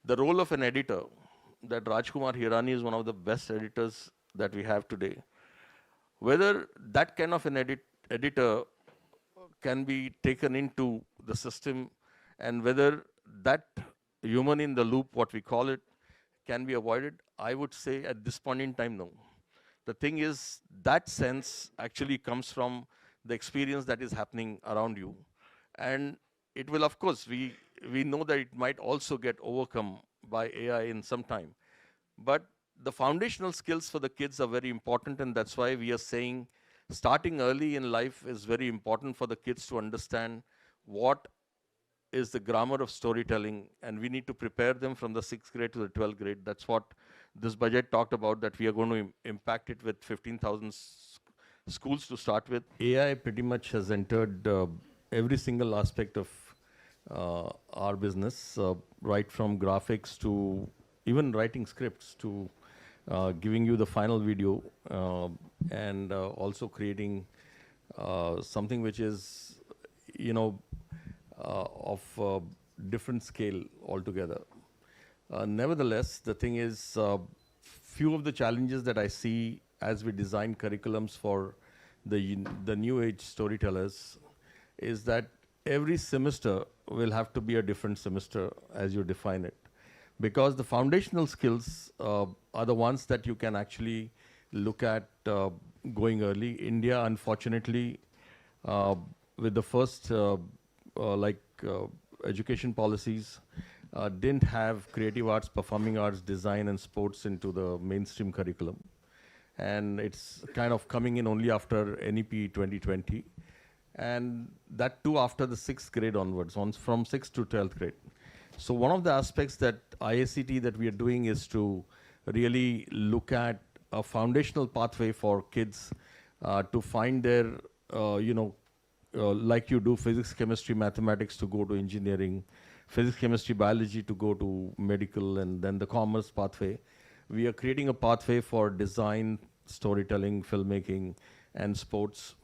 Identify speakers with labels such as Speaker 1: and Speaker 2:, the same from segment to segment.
Speaker 1: the role of an editor, that Rajkumar Hirani is one of the best editors that we have today. Whether that kind of an editor can be taken into the system, and whether that human in the loop, what we call it, can be avoided, I would say at this point in time, no. The thing is, that sense actually comes from the experience that is happening around you. And it will, of course, we know that it might also get overcome by AI in some time. But the foundational skills for the kids are very important, and that's why we are saying starting early in life is very important for the kids to understand what is the grammar of storytelling, and we need to prepare them from the 6th grade to the 12th grade. That's what this budget talked about, that we are going to impact it with 15,000 schools to start with. AI pretty much has entered every single aspect of our business, right from graphics to even writing scripts to giving you the final video, and also creating something which is, of different scale altogether. Nevertheless, the thing is, few of the challenges that I see as we design curriculums for the new age storytellers is that every semester will have to be a different semester as you define it. Because the foundational skills are the ones that you can actually look at going early. India, unfortunately, with the first education policies, didn't have creative arts, performing arts, design and sports into the mainstream curriculum. And it's kind of coming in only after NEP 2020. And that too after the 6th grade onwards, from 6th to 12th grade. So one of the aspects that IACT that we are doing is to really look at a foundational pathway for kids to find their, like you do physics, chemistry, mathematics to go to engineering, physics, chemistry, biology to go to medical, and then the commerce pathway. We are creating a pathway for design, storytelling, filmmaking, and sports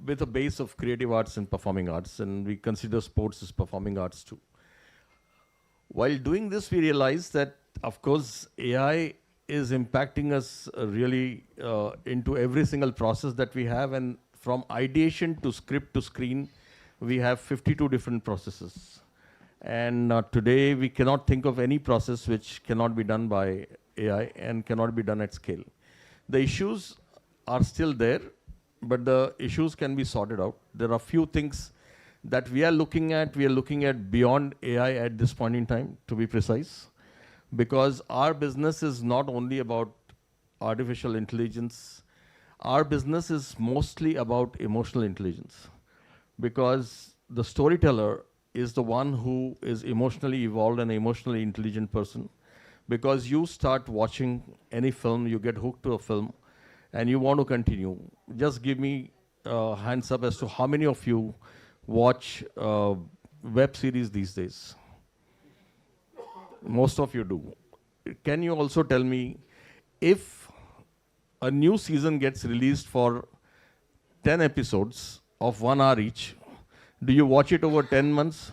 Speaker 1: with a base of creative arts and performing arts, and we consider sports as performing arts too. While doing this, we realized that, of course, AI is impacting us really into every single process that we have, and from ideation to script to screen, we have 52 different processes. And today, we cannot think of any process which cannot be done by AI and cannot be done at scale. The issues are still there, but the issues can be sorted out. There are few things that we are looking at beyond AI at this point in time, to be precise, because our business is not only about artificial intelligence. Our business is mostly about emotional intelligence, because the storyteller is the one who is emotionally evolved and emotionally intelligent person. Because you start watching any film, you get hooked to a film, and you want to continue. Just give me hands up as to how many of you watch web series these days. Most of you do. Can you also tell me, if a new season gets released for 10 episodes of 1 hour each, do you watch it over 10 months?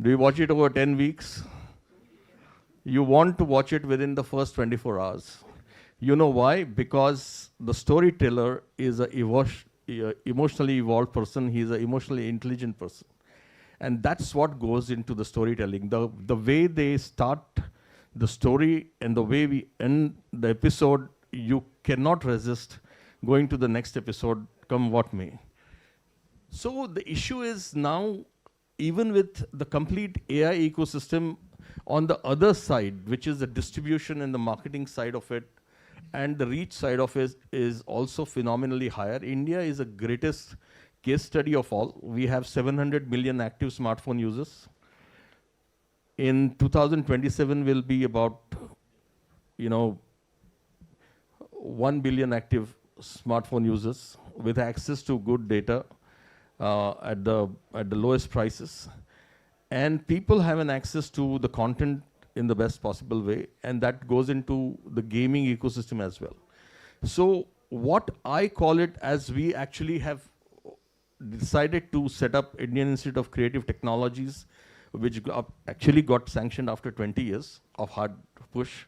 Speaker 1: Do you watch it over 10 weeks? You want to watch it within the first 24 hours. You know why? Because the storyteller is an emotionally evolved person. He's an emotionally intelligent person. And that's what goes into the storytelling. The way they start the story and the way we end the episode, you cannot resist going to the next episode, come what may. So the issue is now, even with the complete AI ecosystem on the other side, which is the distribution and the marketing side of it, and the reach side of it is also phenomenally higher. India is the greatest case study of all. We have 700 million active smartphone users. In 2027, we'll be about, 1 billion active smartphone users with access to good data at the lowest prices. And people have an access to the content in the best possible way, and that goes into the gaming ecosystem as well. So what I call it, as we actually have decided to set up Indian Institute of Creative Technologies, which actually got sanctioned after 20 years of hard push.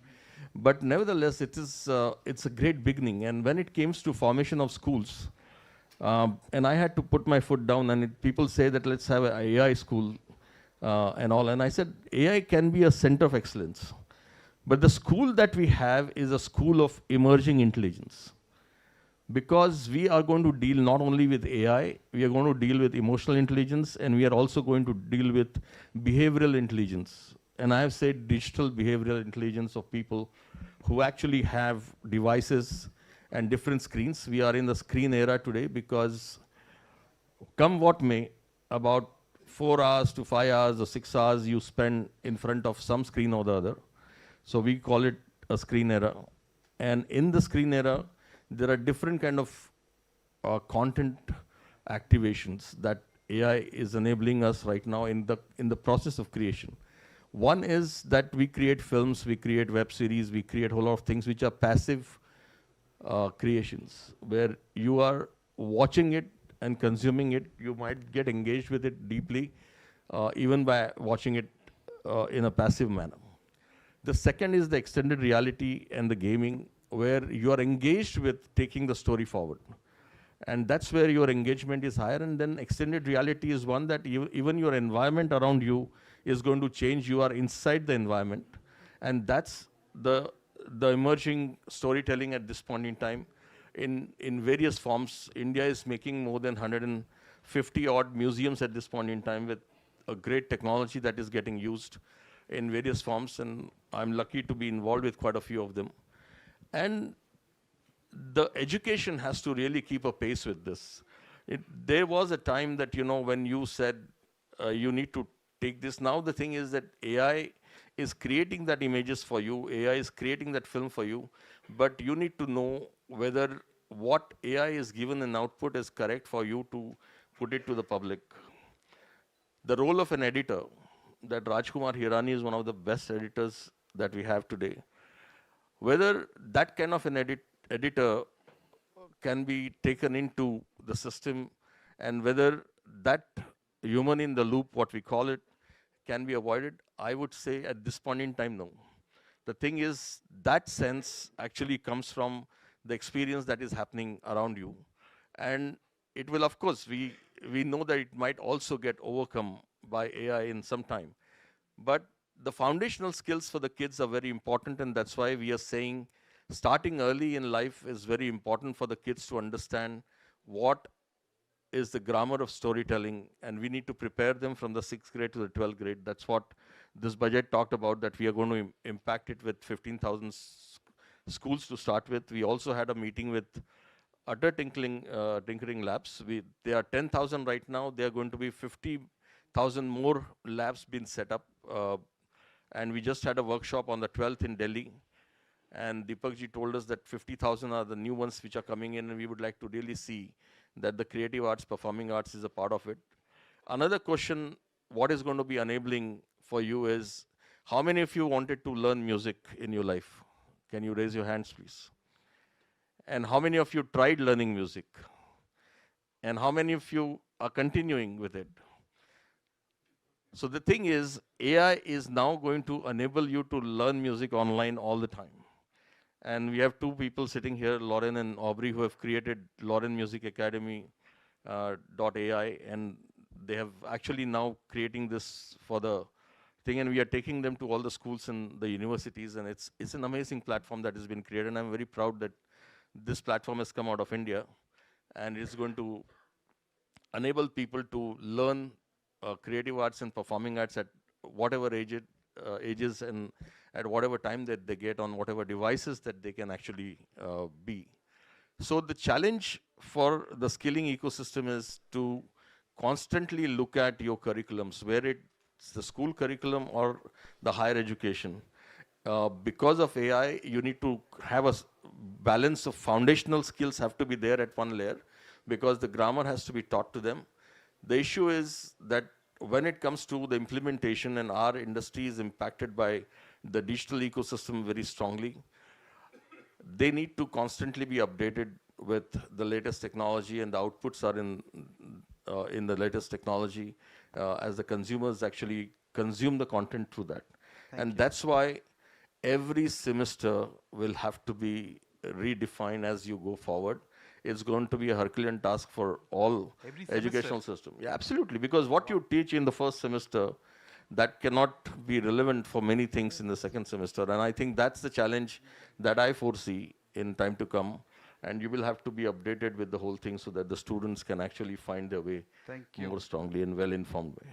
Speaker 1: But nevertheless, it's a great beginning. And when it comes to formation of schools, and I had to put my foot down, and people say that let's have an AI school and all. And I said, AI can be a center of excellence. But the school that we have is a school of emerging intelligence. Because we are going to deal not only with AI, we are going to deal with emotional intelligence, and we are also going to deal with behavioral intelligence. And I have said digital behavioral intelligence of people who actually have devices and different screens. We are in the screen era today because come what may, about 4 hours to 5 hours or 6 hours you spend in front of some screen or the other. So we call it a screen era. And in the screen era, there are different kind of content activations that AI is enabling us right now in the process of creation. One is that we create films, we create web series, we create a whole lot of things which are passive creations, where you are watching it and consuming it. You might get engaged with it deeply, even by watching it in a passive manner. The second is the extended reality and the gaming, where you are engaged with taking the story forward. And that's where your engagement is higher. And then extended reality is one that even your environment around you is going to change. You are inside the environment. And that's the emerging storytelling at this point in time in various forms. India is making more than 150 odd museums at this point in time with a great technology that is getting used in various forms. And I'm lucky to be involved with quite a few of them. And the education has to really keep a pace with this. There was a time that, when you said you need to take this. Now the thing is that AI is creating that images for you. AI is creating that film for you. But you need to know whether what AI is given in output is correct for you to put it to the public. The role of an editor, that Rajkumar Hirani is one of the best editors that we have today. Whether that kind of an editor can be taken into the system, and whether that human in the loop, what we call it, can be avoided, I would say at this point in time, no. The thing is, that sense actually comes from the experience that is happening around you. And it will, of course, we know that it might also get overcome by AI in some time. But the foundational skills for the kids are very important, and that's why we are saying starting early in life is very important for the kids to understand what is the grammar of storytelling, and we need to prepare them from the 6th grade to the 12th grade. That's what this budget talked about, that we are going to impact it with 15,000 schools to start with. We also had a meeting with Utter Tinkering Labs. They are 10,000 right now. They are going to be 50,000 more labs being set up. And we just had a workshop on the 12th in Delhi. And Deepakji told us that 50,000 are the new ones which are coming in, and we would like to really see that the creative arts, performing arts is a part of it. Another question, what is going to be enabling for you is, how many of you wanted to learn music in your life? Can you raise your hands, please? And how many of you tried learning music? And how many of you are continuing with it? So the thing is, AI is now going to enable you to learn music online all the time. And we have two people sitting here, Lauren and Aubrey, who have created Lauren Music Academy .ai, and they have actually now creating this for the thing, and we are taking them to all the schools and the universities, and it's an amazing platform that has been created, and I'm very proud that this platform has come out of India, and it's going to enable people to learn creative arts and performing arts at whatever ages and at whatever time that they get on whatever devices that they can actually be. So the challenge for the skilling ecosystem is to constantly look at your curriculums, where it's the school curriculum or the higher education. Because of AI, you need to have a balance of foundational skills have to be there at one layer, because the grammar has to be taught to them. The issue is that when it comes to the implementation, and our industry is impacted by the digital ecosystem very strongly, they need to constantly be updated with the latest technology, and the outputs are in the latest technology as the consumers actually consume the content through that.
Speaker 2: Thank
Speaker 1: And
Speaker 2: you.
Speaker 1: that's why every semester will have to be redefined as you go forward. It's going to be a Herculean task for all
Speaker 2: Every semester.
Speaker 1: educational system. Yeah, absolutely. Because what
Speaker 2: Wow.
Speaker 1: you teach in the first semester, that cannot be relevant for many things in the second semester. And I think that's the challenge that I foresee in time to come. And you will have to be updated with the whole thing so that the students can actually find their way
Speaker 2: Thank you.
Speaker 1: more strongly and well informed way.